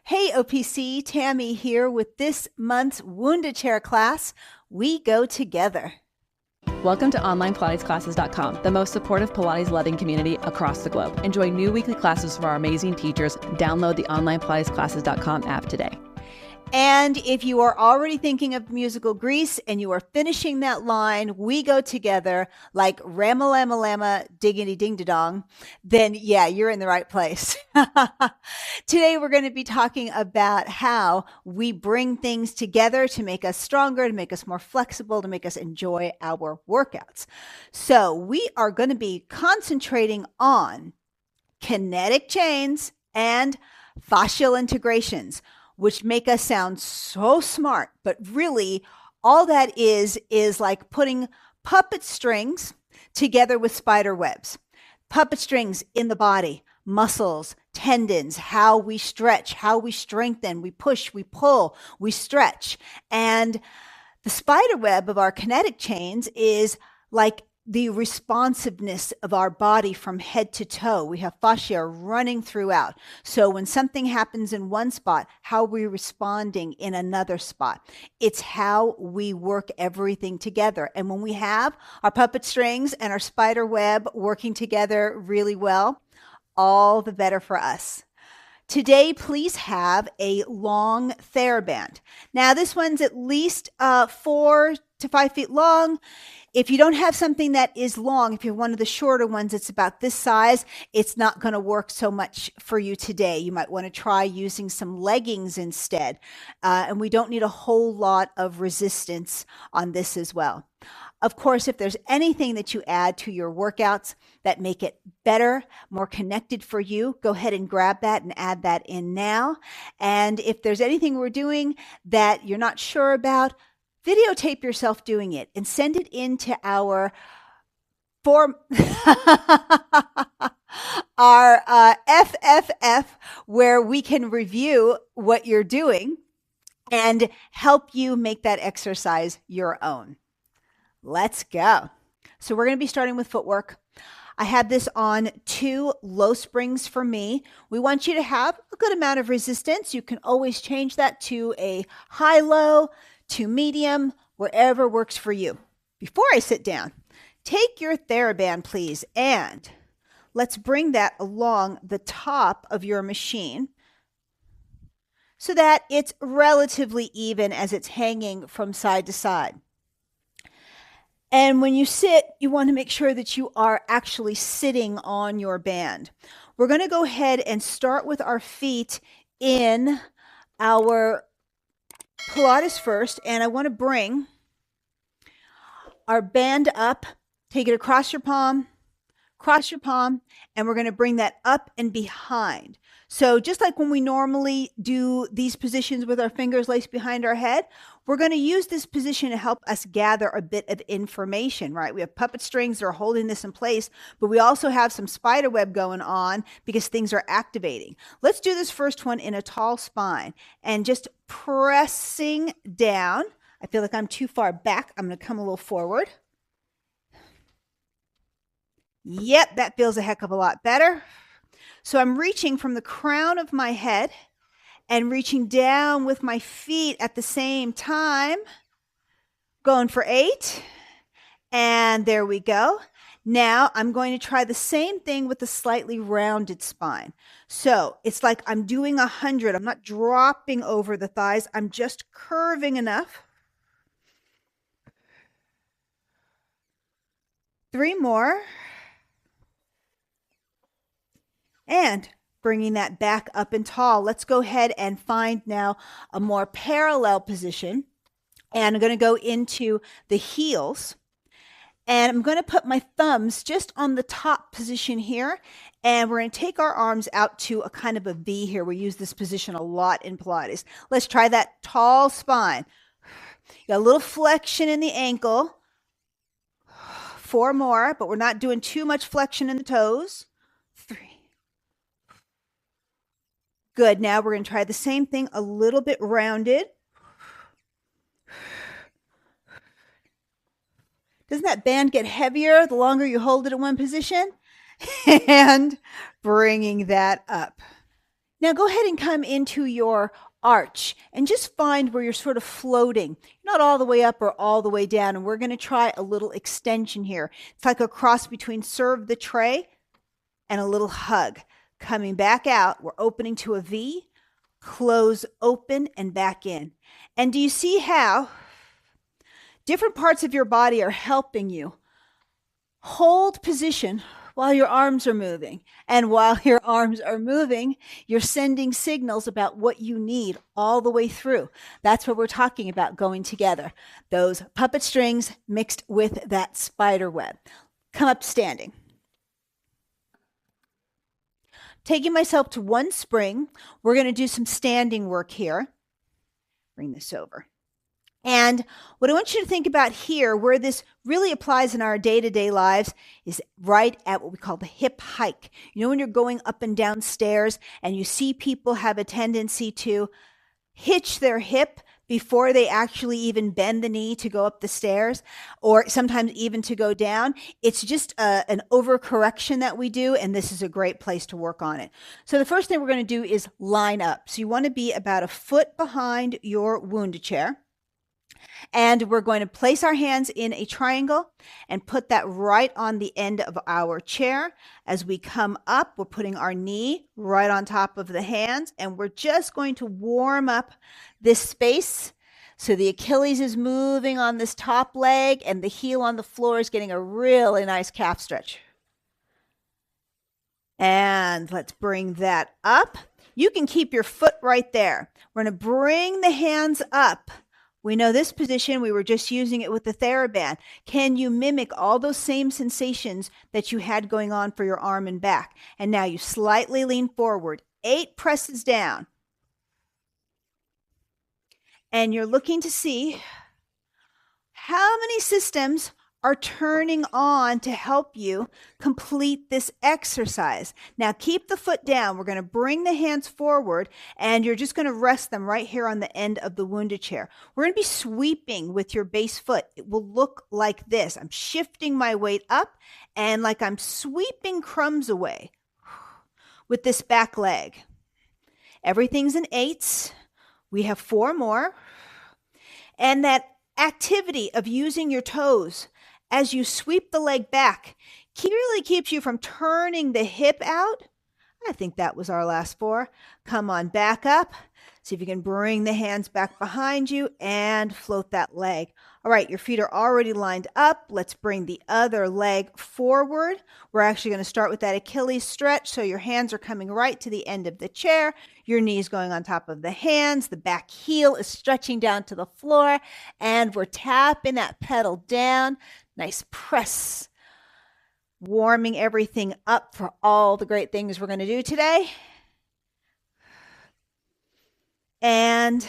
Hey OPC, Tami here with this month's Wunda Chair class. We go together. Welcome to OnlinePilatesClasses.com, the most supportive Pilates-loving community across the globe. Enjoy new weekly classes from our amazing teachers. Download the OnlinePilatesClasses.com app today. And if you are already thinking of musical Grease and you are finishing that line, we go together like Rama-Lama-Lama, diggity-ding-da-dong, then yeah, you're in the right place. Today, we're going to be talking about how we bring things together to make us stronger, to make us more flexible, to make us enjoy our workouts. So we are going to be concentrating on kinetic chains and fascial integrations, which make us sound so smart, but really all that is like putting puppet strings together with spider webs. Puppet strings in the body, muscles, tendons, how we stretch, how we strengthen, we push, we pull, we stretch. And the spider web of our kinetic chains is like the responsiveness of our body from head to toe. We have fascia running throughout. So when something happens in one spot, how are we responding in another spot? It's how we work everything together. And when we have our puppet strings and our spider web working together really well, all the better for us. Today, please have a long Theraband. Now, this one's at least 4 to 5 feet long. If you don't have something that is long, if you're one of the shorter ones, it's about this size, it's not going to work so much for you today. You might want to try using some leggings instead. And we don't need a whole lot of resistance on this as well. Of course, if there's anything that you add to your workouts that make it better, more connected for you, go ahead and grab that and add that in now. And if there's anything we're doing that you're not sure about, videotape yourself doing it and send it into our FFF, where we can review what you're doing and help you make that exercise your own. Let's go. So we're going to be starting with footwork. I have this on 2 low springs for me. We want you to have a good amount of resistance. You can always change that to a high-low, to medium, wherever works for you. Before I sit down, take your Theraband, please, and let's bring that along the top of your machine so that it's relatively even as it's hanging from side to side. And when you sit, you want to make sure that you are actually sitting on your band. We're going to go ahead and start with our feet in our Pilates first, and I want to bring our band up, take it across your palm, and we're going to bring that up and behind. So just like when we normally do these positions with our fingers laced behind our head, we're going to use this position to help us gather a bit of information, right? We have puppet strings that are holding this in place, but we also have some spider web going on because things are activating. Let's do this first one in a tall spine and just pressing down. I feel like I'm too far back. I'm going to come a little forward. Yep, that feels a heck of a lot better. So I'm reaching from the crown of my head and reaching down with my feet at the same time. Going for 8. And there we go. Now I'm going to try the same thing with a slightly rounded spine. So it's like I'm doing 100. I'm not dropping over the thighs. I'm just curving enough. 3 more. And bringing that back up and tall. Let's go ahead and find now a more parallel position. And I'm going to go into the heels. And I'm going to put my thumbs just on the top position here. And we're going to take our arms out to a kind of a V here. We use this position a lot in Pilates. Let's try that tall spine. Got a little flexion in the ankle. 4 more, but we're not doing too much flexion in the toes. 3. Good. Now we're going to try the same thing, a little bit rounded. Doesn't that band get heavier the longer you hold it in one position? And bringing that up. Now go ahead and come into your arch and just find where you're sort of floating. You're not all the way up or all the way down. And we're going to try a little extension here. It's like a cross between serve the tray and a little hug. Coming back out, we're opening to a V, close, open, and back in. And do you see how different parts of your body are helping you hold position while your arms are moving? And while your arms are moving, you're sending signals about what you need all the way through. That's what we're talking about going together. Those puppet strings mixed with that spider web. Come up standing. Taking myself to one spring, we're going to do some standing work here. Bring this over. And what I want you to think about here, where this really applies in our day-to-day lives, is right at what we call the hip hike. You know, when you're going up and down stairs and you see people have a tendency to hitch their hip before they actually even bend the knee to go up the stairs, or sometimes even to go down. It's just an overcorrection that we do, and this is a great place to work on it. So the first thing we're going to do is line up. So you want to be about a foot behind your Wunda chair. And we're going to place our hands in a triangle and put that right on the end of our chair. As we come up, we're putting our knee right on top of the hands, and we're just going to warm up this space. So the Achilles is moving on this top leg, and the heel on the floor is getting a really nice calf stretch. And let's bring that up. You can keep your foot right there. We're going to bring the hands up. We know this position, we were just using it with the Theraband. Can you mimic all those same sensations that you had going on for your arm and back? And now you slightly lean forward, 8 presses down. And you're looking to see how many systems are turning on to help you complete this exercise. Now keep the foot down. We're going to bring the hands forward, and you're just going to rest them right here on the end of the Wunda chair. We're going to be sweeping with your base foot. It will look like this. I'm shifting my weight up, and like I'm sweeping crumbs away with this back leg. Everything's in 8s. We have 4 more. And that activity of using your toes as you sweep the leg back really keeps you from turning the hip out. I think that was our last 4. Come on back up. See if you can bring the hands back behind you and float that leg. All right, your feet are already lined up. Let's bring the other leg forward. We're actually going to start with that Achilles stretch. So your hands are coming right to the end of the chair. Your knees going on top of the hands. The back heel is stretching down to the floor. And we're tapping that pedal down. Nice press. Warming everything up for all the great things we're going to do today. And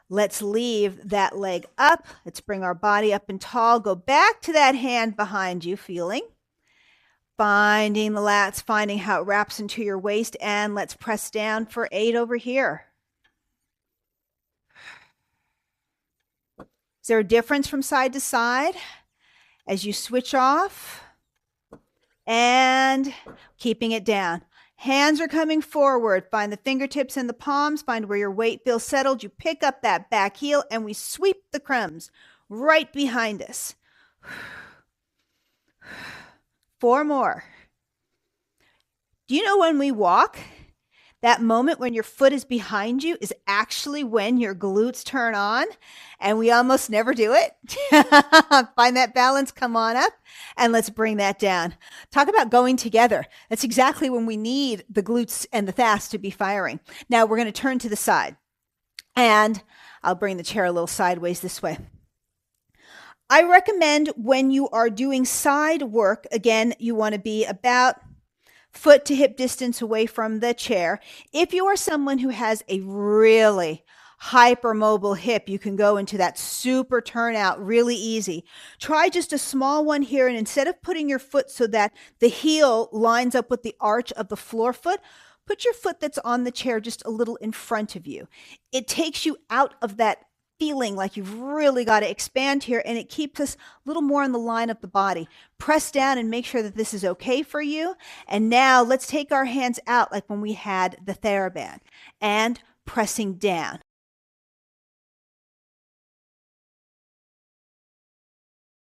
let's leave that leg up. Let's bring our body up and tall. Go back to that hand behind you, feeling. Finding the lats, finding how it wraps into your waist. And let's press down for 8 over here. Is there a difference from side to side as you switch off? And keeping it down. Hands are coming forward. Find the fingertips and the palms. Find where your weight feels settled. You pick up that back heel and we sweep the crumbs right behind us. 4 more. Do you know when we walk, that moment when your foot is behind you is actually when your glutes turn on, and we almost never do it? Find that balance, come on up, and let's bring that down. Talk about going together. That's exactly when we need the glutes and the thighs to be firing. Now we're going to turn to the side, and I'll bring the chair a little sideways this way. I recommend when you are doing side work, again, you want to be about foot to hip distance away from the chair. If you are someone who has a really hypermobile hip, you can go into that super turnout really easy. Try just a small one here, and instead of putting your foot so that the heel lines up with the arch of the floor foot, put your foot that's on the chair just a little in front of you. It takes you out of that feeling like you've really got to expand here, and it keeps us a little more in the line of the body. Press down and make sure that this is okay for you. And now let's take our hands out like when we had the Theraband, and pressing down.